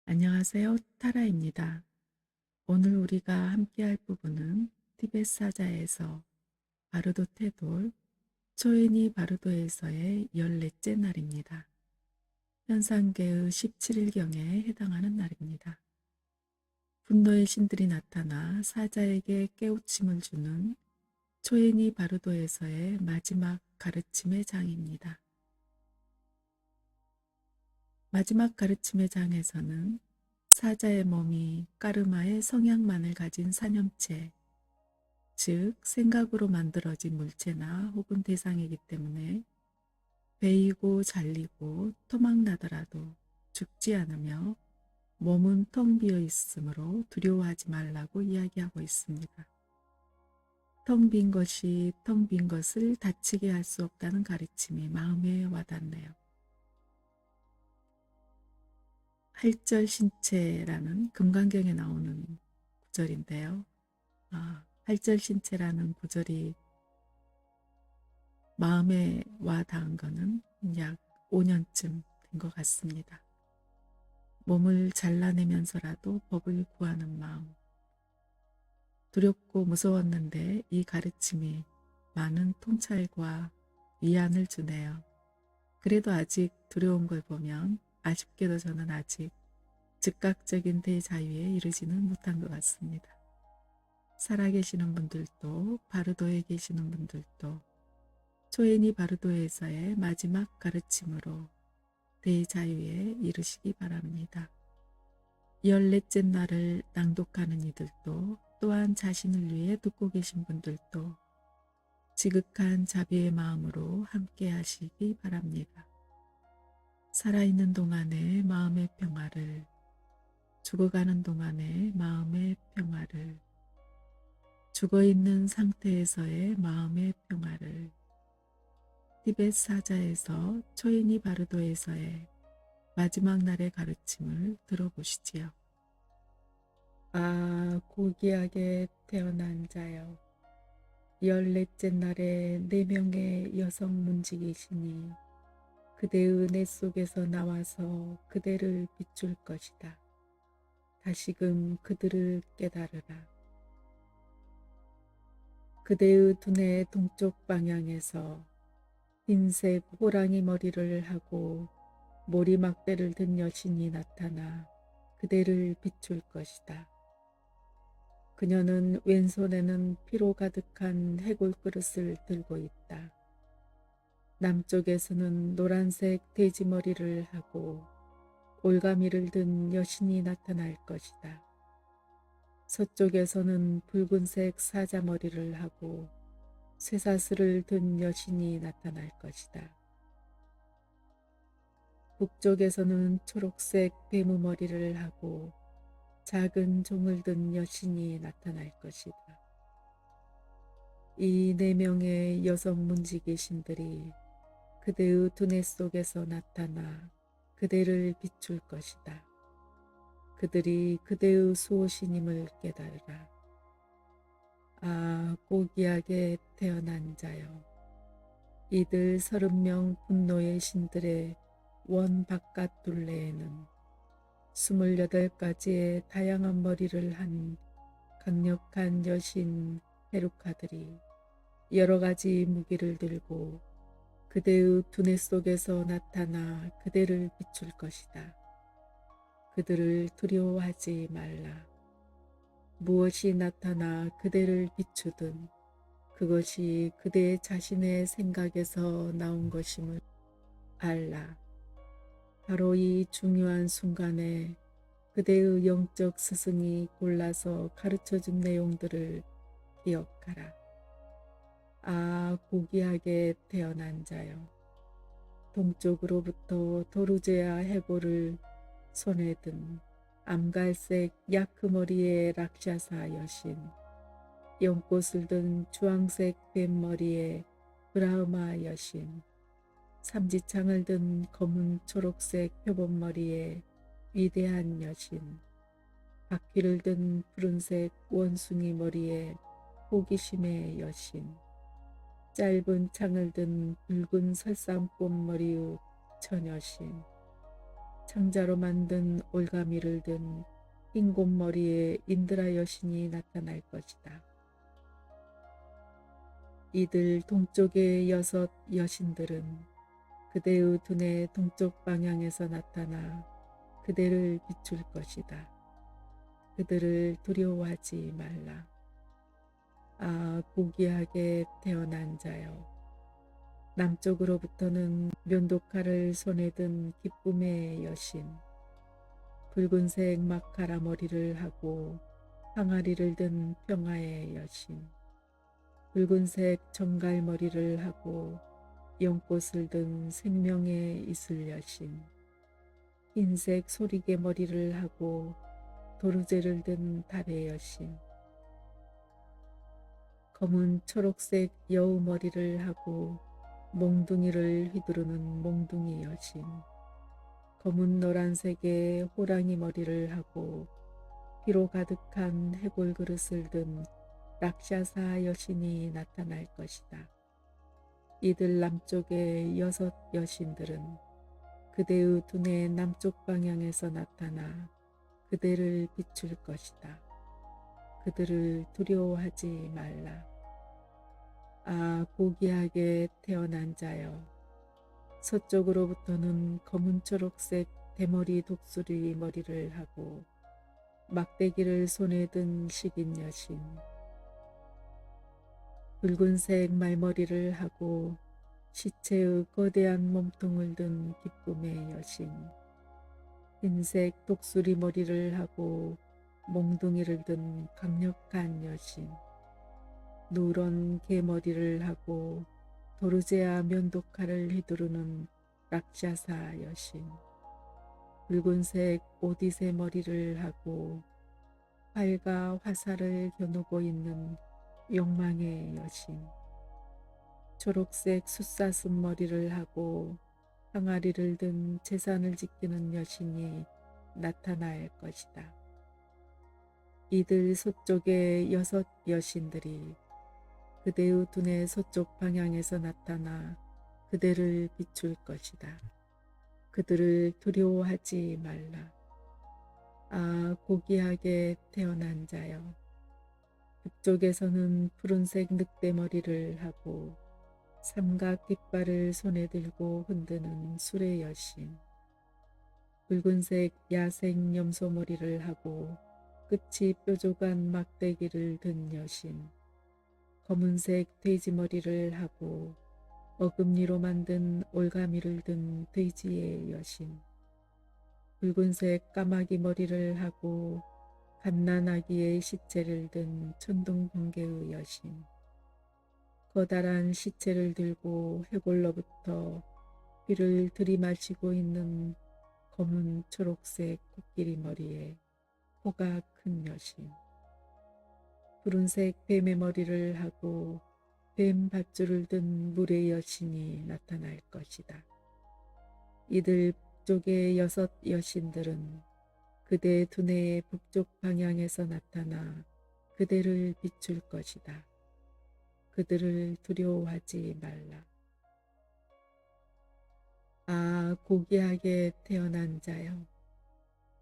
안녕하세요. 타라입니다. 오늘 우리가 함께 할 부분은 티베트 사자에서 바르도 테돌, 초인이 바르도에서의 14째 날입니다. 현상계의 17일경에 해당하는 날입니다. 분노의 신들이 나타나 사자에게 깨우침을 주는 초인이 바르도에서의 마지막 가르침의 장입니다. 마지막 가르침의 장에서는 사자의 몸이 까르마의 성향만을 가진 사념체, 즉 생각으로 만들어진 물체나 혹은 대상이기 때문에 베이고 잘리고 토막나더라도 죽지 않으며 몸은 텅 비어 있으므로 두려워하지 말라고 이야기하고 있습니다. 텅 빈 것이 텅 빈 것을 다치게 할 수 없다는 가르침이 마음에 와닿네요. 할절신체라는 금강경에 나오는 구절인데요. 할절신체라는 구절이 마음에 와 닿은 거는 약 5년쯤 된 것 같습니다. 몸을 잘라내면서라도 법을 구하는 마음. 두렵고 무서웠는데 이 가르침이 많은 통찰과 위안을 주네요. 그래도 아직 두려운 걸 보면 아쉽게도 저는 아직 즉각적인 대자유에 이르지는 못한 것 같습니다. 살아계시는 분들도 바르도에 계시는 분들도 초인이 바르도에서의 마지막 가르침으로 대자유에 이르시기 바랍니다. 14째 날을 낭독하는 이들도 또한 자신을 위해 듣고 계신 분들도 지극한 자비의 마음으로 함께 하시기 바랍니다. 살아있는 동안의 마음의 평화를, 죽어가는 동안의 마음의 평화를, 죽어있는 상태에서의 마음의 평화를, 티베트 사자에서 초인이 바르도에서의 마지막 날의 가르침을 들어보시지요. 고귀하게 태어난 자여, 14째 날에 4명의 여성 문지기시니 그대의 내 속에서 나와서 그대를 비출 것이다. 다시금 그들을 깨달으라. 그대의 두뇌 동쪽 방향에서 흰색 호랑이 머리를 하고 모리막대를 든 여신이 나타나 그대를 비출 것이다. 그녀는 왼손에는 피로 가득한 해골 그릇을 들고 있다. 남쪽에서는 노란색 돼지머리를 하고 올가미를 든 여신이 나타날 것이다. 서쪽에서는 붉은색 사자머리를 하고 쇠사슬을 든 여신이 나타날 것이다. 북쪽에서는 초록색 베무머리를 하고 작은 종을 든 여신이 나타날 것이다. 이 4명의 여성 문지기 신들이 그대의 두뇌 속에서 나타나 그대를 비출 것이다. 그들이 그대의 수호신임을 깨달으라. 고귀하게 태어난 자여, 이들 30명 분노의 신들의 원 바깥 둘레에는 28가지의 다양한 머리를 한 강력한 여신 헤루카들이 여러 가지 무기를 들고 그대의 두뇌 속에서 나타나 그대를 비출 것이다. 그들을 두려워하지 말라. 무엇이 나타나 그대를 비추든 그것이 그대 자신의 생각에서 나온 것임을 알라. 바로 이 중요한 순간에 그대의 영적 스승이 골라서 가르쳐준 내용들을 기억하라. 고귀하게 태어난 자여, 동쪽으로부터 도르제아 해골을 손에 든 암갈색 야크머리의 락샤사 여신, 연꽃을 든 주황색 뱀머리의 브라흐마 여신, 삼지창을 든 검은 초록색 표범머리의 위대한 여신, 바퀴를 든 푸른색 원숭이 머리의 호기심의 여신, 짧은 창을 든 붉은 설상꽃 머리의 처녀신, 창자로 만든 올가미를 든 흰 곰머리의 인드라 여신이 나타날 것이다. 이들 동쪽의 여섯 여신들은 그대의 두뇌 동쪽 방향에서 나타나 그대를 비출 것이다. 그들을 두려워하지 말라. 아, 고귀하게 태어난 자여. 남쪽으로부터는 면도칼을 손에 든 기쁨의 여신, 붉은색 마카라 머리를 하고 항아리를 든 평화의 여신, 붉은색 정갈머리를 하고 연꽃을 든 생명의 이슬 여신, 흰색 소리개 머리를 하고 도르제를 든 달의 여신, 검은 초록색 여우 머리를 하고 몽둥이를 휘두르는 몽둥이 여신, 검은 노란색의 호랑이 머리를 하고 피로 가득한 해골 그릇을 든 락샤사 여신이 나타날 것이다. 이들 남쪽의 여섯 여신들은 그대의 두뇌 남쪽 방향에서 나타나 그대를 비출 것이다. 그들을 두려워하지 말라. 아, 고귀하게 태어난 자여. 서쪽으로부터는 검은 초록색 대머리 독수리 머리를 하고 막대기를 손에 든 식인 여신, 붉은색 말머리를 하고 시체의 거대한 몸통을 든 기쁨의 여신, 흰색 독수리 머리를 하고 몽둥이를 든 강력한 여신, 누런 개머리를 하고 도르제아 면도칼을 휘두르는 락샤사 여신, 붉은색 오디세 머리를 하고 활과 화살을 겨누고 있는 욕망의 여신, 초록색 숫사슴 머리를 하고 항아리를 든 재산을 지키는 여신이 나타날 것이다. 이들 서쪽의 여섯 여신들이 그대의 두뇌 서쪽 방향에서 나타나 그대를 비출 것이다. 그들을 두려워하지 말라. 아, 고귀하게 태어난 자여. 북쪽에서는 푸른색 늑대머리를 하고 삼각 깃발을 손에 들고 흔드는 수레 여신, 붉은색 야생 염소머리를 하고 끝이 뾰족한 막대기를 든 여신, 검은색 돼지머리를 하고 어금니로 만든 올가미를 든 돼지의 여신, 붉은색 까마귀 머리를 하고 갓난아기의 시체를 든 천둥번개의 여신, 커다란 시체를 들고 해골로부터 피를 들이마시고 있는 검은 초록색 코끼리 머리에 코가 큰 여신, 푸른색 뱀의 머리를 하고 뱀 밧줄을 든 물의 여신이 나타날 것이다. 이들 북쪽의 여섯 여신들은 그대 두뇌의 북쪽 방향에서 나타나 그대를 비출 것이다. 그들을 두려워하지 말라. 아, 고귀하게 태어난 자여.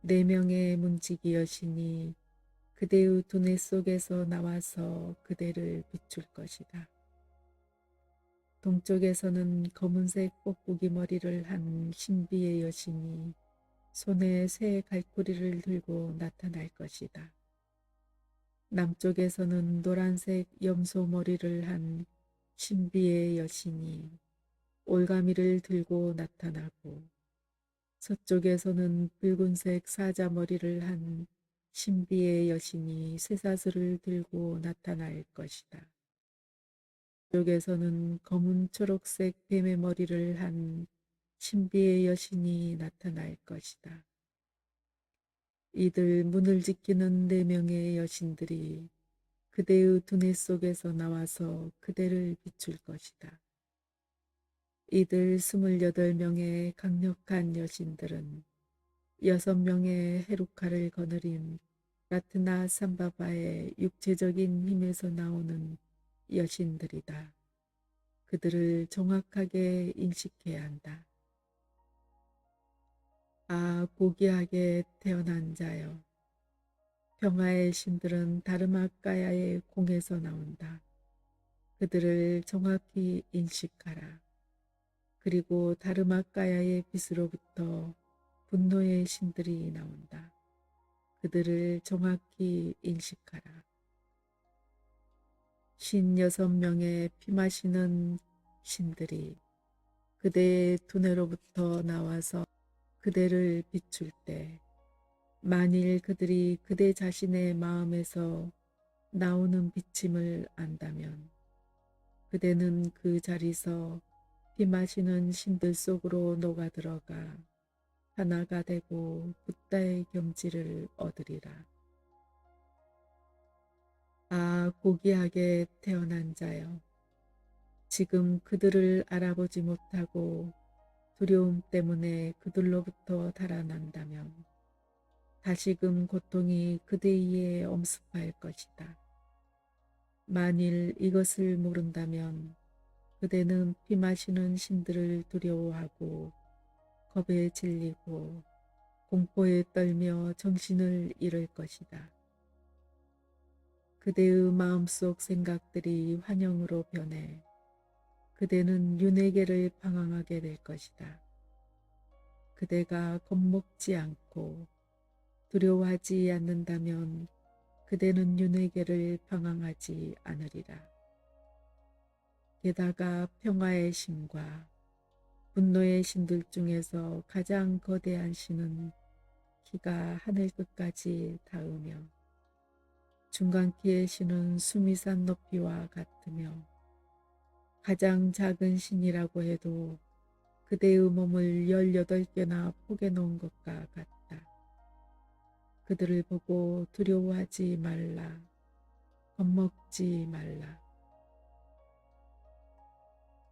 네 명의 문지기 여신이 그대의 두뇌 속에서 나와서 그대를 비출 것이다. 동쪽에서는 검은색 뽁뽁이 머리를 한 신비의 여신이 손에 새 갈고리를 들고 나타날 것이다. 남쪽에서는 노란색 염소 머리를 한 신비의 여신이 올가미를 들고 나타나고, 서쪽에서는 붉은색 사자 머리를 한 신비의 여신이 쇠사슬을 들고 나타날 것이다. 북쪽에서는 검은 초록색 뱀의 머리를 한 신비의 여신이 나타날 것이다. 이들 문을 지키는 네 명의 여신들이 그대의 두뇌 속에서 나와서 그대를 비출 것이다. 이들 28명의 강력한 여신들은 6명의 헤루카를 거느린 라트나 삼바바의 육체적인 힘에서 나오는 여신들이다. 그들을 정확하게 인식해야 한다. 아, 고귀하게 태어난 자여. 평화의 신들은 다르마카야의 공에서 나온다. 그들을 정확히 인식하라. 그리고 다르마카야의 빛으로부터 분노의 신들이 나온다. 그들을 정확히 인식하라. 신 6명의 피 마시는 신들이 그대의 두뇌로부터 나와서 그대를 비출 때, 만일 그들이 그대 자신의 마음에서 나오는 비침을 안다면 그대는 그 자리서 피 마시는 신들 속으로 녹아들어가 하나가 되고 붓다의 경지를 얻으리라. 아, 고귀하게 태어난 자여. 지금 그들을 알아보지 못하고 두려움 때문에 그들로부터 달아난다면 다시금 고통이 그대의 엄습할 것이다. 만일 이것을 모른다면 그대는 피 마시는 신들을 두려워하고 겁에 질리고 공포에 떨며 정신을 잃을 것이다. 그대의 마음속 생각들이 환영으로 변해 그대는 윤회계를 방황하게 될 것이다. 그대가 겁먹지 않고 두려워하지 않는다면 그대는 윤회계를 방황하지 않으리라. 게다가 평화의 신과 분노의 신들 중에서 가장 거대한 신은 키가 하늘 끝까지 닿으며 중간키의 신은 수미산 높이와 같으며 가장 작은 신이라고 해도 그대의 몸을 18개나 포개 놓은 것과 같다. 그들을 보고 두려워하지 말라. 겁먹지 말라.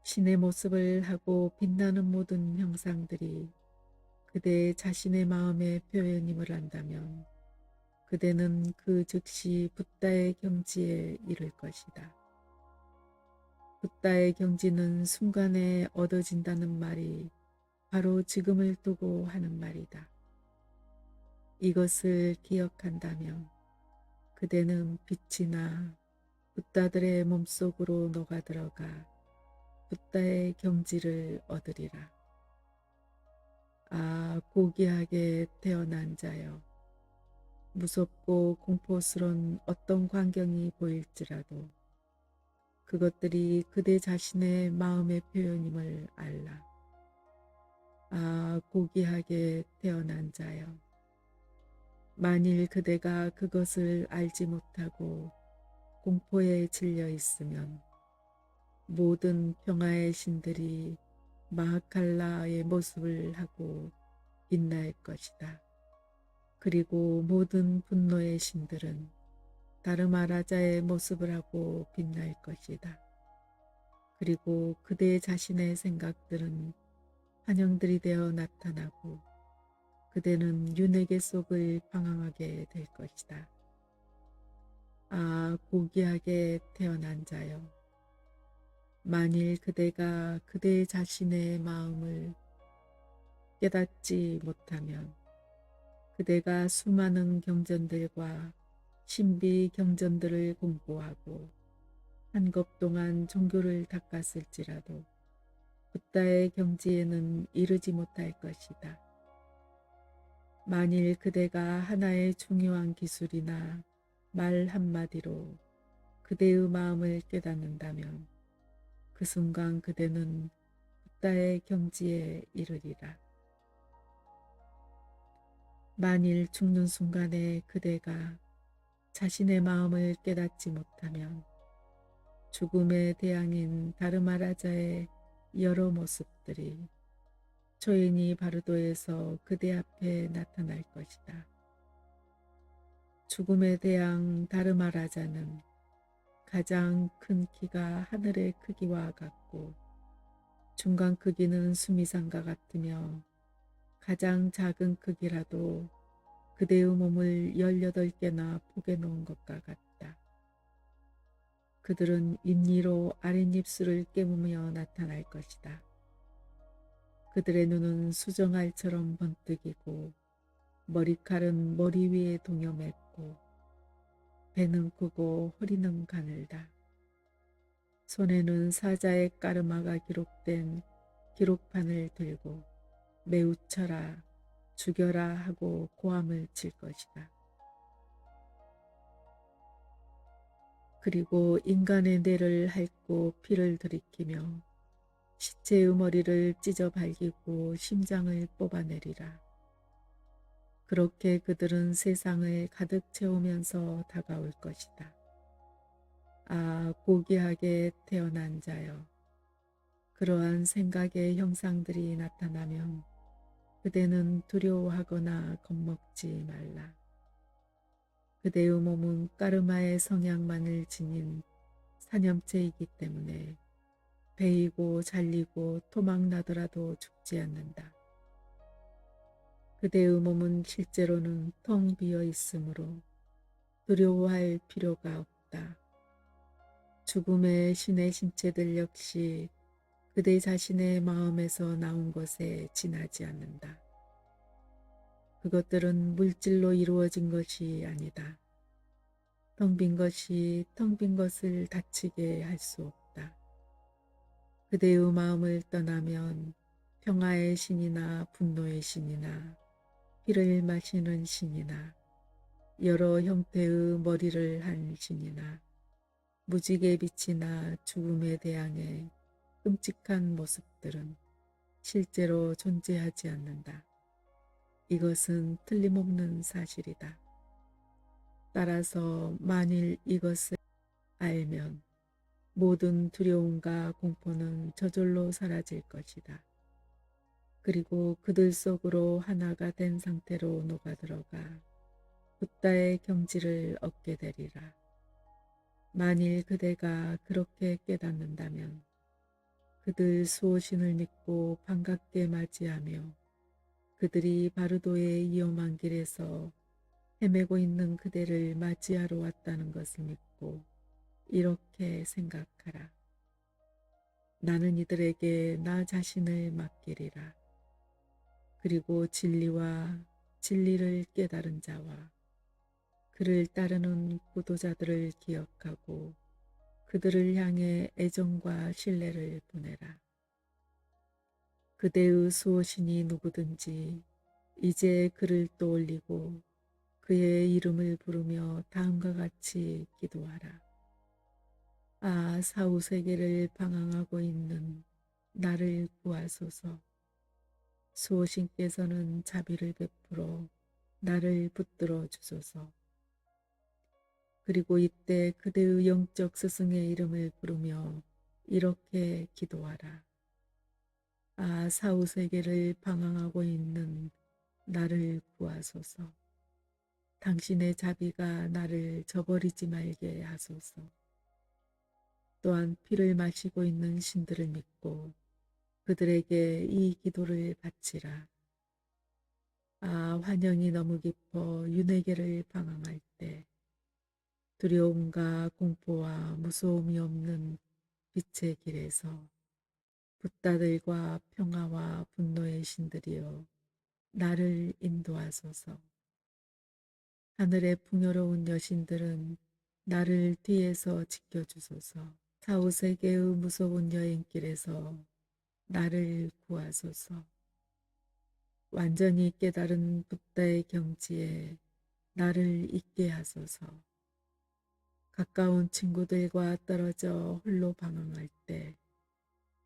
신의 모습을 하고 빛나는 모든 형상들이 그대 자신의 마음의 표현임을 안다면 그대는 그 즉시 붓다의 경지에 이를 것이다. 붓다의 경지는 순간에 얻어진다는 말이 바로 지금을 두고 하는 말이다. 이것을 기억한다면 그대는 빛이나 붓다들의 몸속으로 녹아들어가 붓다의 경지를 얻으리라. 아, 고귀하게 태어난 자여. 무섭고 공포스러운 어떤 광경이 보일지라도 그것들이 그대 자신의 마음의 표현임을 알라. 아, 고귀하게 태어난 자여. 만일 그대가 그것을 알지 못하고 공포에 질려 있으면 모든 평화의 신들이 마하칼라의 모습을 하고 빛날 것이다. 그리고 모든 분노의 신들은 다르마라자의 모습을 하고 빛날 것이다. 그리고 그대 자신의 생각들은 환영들이 되어 나타나고 그대는 윤회계 속을 방황하게 될 것이다. 아, 고귀하게 태어난 자여. 만일 그대가 그대 자신의 마음을 깨닫지 못하면 그대가 수많은 경전들과 신비 경전들을 공부하고 한겁 동안 종교를 닦았을지라도 붓다의 경지에는 이르지 못할 것이다. 만일 그대가 하나의 중요한 기술이나 말 한마디로 그대의 마음을 깨닫는다면 그 순간 그대는 붓다의 경지에 이르리라. 만일 죽는 순간에 그대가 자신의 마음을 깨닫지 못하면 죽음의 대항인 다르마라자의 여러 모습들이 초인이 바르도에서 그대 앞에 나타날 것이다. 죽음의 대항 다르마라자는 가장 큰 키가 하늘의 크기와 같고 중간 크기는 수미산과 같으며 가장 작은 크기라도 그대의 몸을 18개나 포개 놓은 것과 같다. 그들은 윗니로 아랫입술을 깨무며 나타날 것이다. 그들의 눈은 수정알처럼 번뜩이고 머리칼은 머리 위에 동여맸고 배는 크고 허리는 가늘다. 손에는 사자의 까르마가 기록된 기록판을 들고 매우 쳐라 죽여라 하고 고함을 칠 것이다. 그리고 인간의 뇌를 핥고 피를 들이키며 시체의 머리를 찢어 발기고 심장을 뽑아내리라. 그렇게 그들은 세상을 가득 채우면서 다가올 것이다. 아, 고귀하게 태어난 자여. 그러한 생각의 형상들이 나타나면 그대는 두려워하거나 겁먹지 말라. 그대의 몸은 까르마의 성향만을 지닌 사념체이기 때문에 베이고 잘리고 토막나더라도 죽지 않는다. 그대의 몸은 실제로는 텅 비어 있으므로 두려워할 필요가 없다. 죽음의 신의 신체들 역시 그대 자신의 마음에서 나온 것에 지나지 않는다. 그것들은 물질로 이루어진 것이 아니다. 텅 빈 것이 텅 빈 것을 닫히게 할 수 없다. 그대의 마음을 떠나면 평화의 신이나 분노의 신이나 피를 마시는 신이나 여러 형태의 머리를 한 신이나 무지개 빛이나 죽음에 대항해 끔찍한 모습들은 실제로 존재하지 않는다. 이것은 틀림없는 사실이다. 따라서 만일 이것을 알면 모든 두려움과 공포는 저절로 사라질 것이다. 그리고 그들 속으로 하나가 된 상태로 녹아들어가 붓다의 경지를 얻게 되리라. 만일 그대가 그렇게 깨닫는다면 그들 수호신을 믿고 반갑게 맞이하며 그들이 바르도의 위험한 길에서 헤매고 있는 그대를 맞이하러 왔다는 것을 믿고 이렇게 생각하라. 나는 이들에게 나 자신을 맡기리라. 그리고 진리와 진리를 깨달은 자와 그를 따르는 구도자들을 기억하고 그들을 향해 애정과 신뢰를 보내라. 그대의 수호신이 누구든지 이제 그를 떠올리고 그의 이름을 부르며 다음과 같이 기도하라. 아, 사후세계를 방황하고 있는 나를 구하소서. 수호신께서는 자비를 베풀어 나를 붙들어 주소서. 그리고 이때 그대의 영적 스승의 이름을 부르며 이렇게 기도하라. 아, 사후세계를 방황하고 있는 나를 구하소서. 당신의 자비가 나를 저버리지 말게 하소서. 또한 피를 마시고 있는 신들을 믿고 그들에게 이 기도를 바치라. 아, 환영이 너무 깊어 윤회계를 방황할 때 두려움과 공포와 무서움이 없는 빛의 길에서 붓다들과 평화와 분노의 신들이여 나를 인도하소서. 하늘의 풍요로운 여신들은 나를 뒤에서 지켜주소서. 사후세계의 무서운 여행길에서 나를 구하소서. 완전히 깨달은 붓다의 경지에 나를 있게 하소서. 가까운 친구들과 떨어져 홀로 방황할 때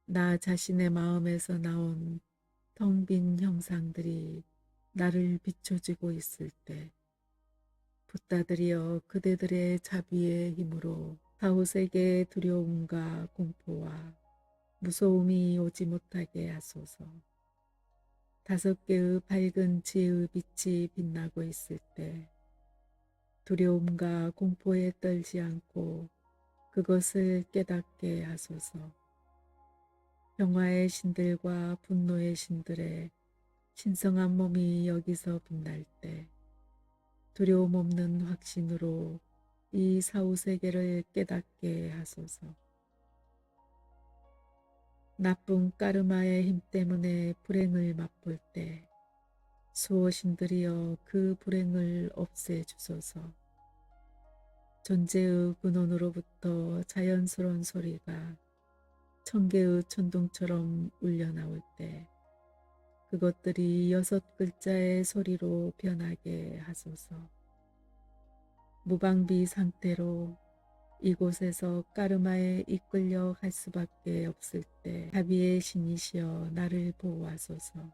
나 자신의 마음에서 나온 텅 빈 형상들이 나를 비춰주고 있을 때 붓다들이여 그대들의 자비의 힘으로 사후세계의 두려움과 공포와 무서움이 오지 못하게 하소서. 5개의 밝은 지혜의 빛이 빛나고 있을 때 두려움과 공포에 떨지 않고 그것을 깨닫게 하소서. 평화의 신들과 분노의 신들의 신성한 몸이 여기서 빛날 때 두려움 없는 확신으로 이 사후세계를 깨닫게 하소서. 나쁜 까르마의 힘 때문에 불행을 맛볼 때 수호신들이여 그 불행을 없애주소서. 존재의 근원으로부터 자연스러운 소리가 천개의 천둥처럼 울려 나올 때 그것들이 6글자의 소리로 변하게 하소서. 무방비 상태로 이곳에서 까르마에 이끌려 갈 수밖에 없을 때 자비의 신이시여 나를 보호하소서.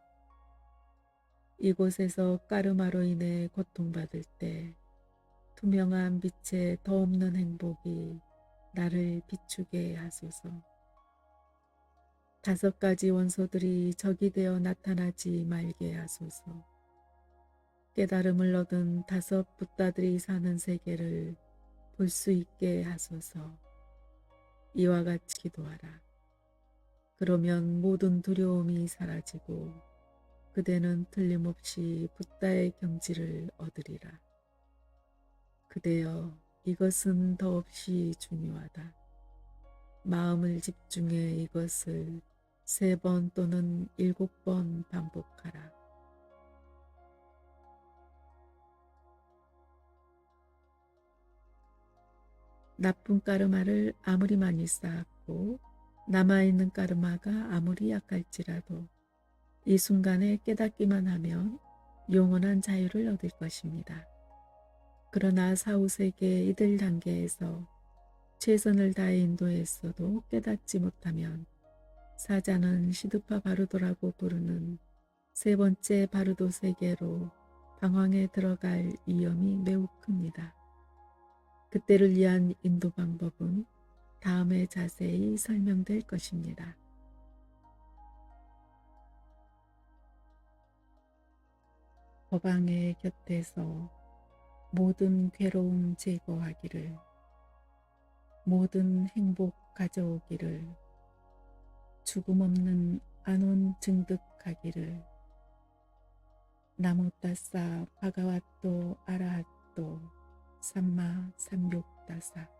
이곳에서 까르마로 인해 고통받을 때 투명한 빛에 더없는 행복이 나를 비추게 하소서. 5가지 원소들이 적이 되어 나타나지 말게 하소서. 깨달음을 얻은 5 붓다들이 사는 세계를 볼 수 있게 하소서. 이와 같이 기도하라. 그러면 모든 두려움이 사라지고 그대는 틀림없이 붓다의 경지를 얻으리라. 그대여, 이것은 더없이 중요하다. 마음을 집중해 이것을 3번 또는 7번 반복하라. 나쁜 까르마를 아무리 많이 쌓았고 남아있는 까르마가 아무리 약할지라도 이 순간에 깨닫기만 하면 영원한 자유를 얻을 것입니다. 그러나 사후세계 이들 단계에서 최선을 다해 인도했어도 깨닫지 못하면 사자는 시드파 바르도라고 부르는 3번째 바르도 세계로 방황에 들어갈 위험이 매우 큽니다. 그때를 위한 인도 방법은 다음에 자세히 설명될 것입니다. 법왕의 곁에서 모든 괴로움 제거하기를, 모든 행복 가져오기를, 죽음 없는 안온 증득하기를, 나모따사 바가와또 아라핫또 삼마 삼육다사.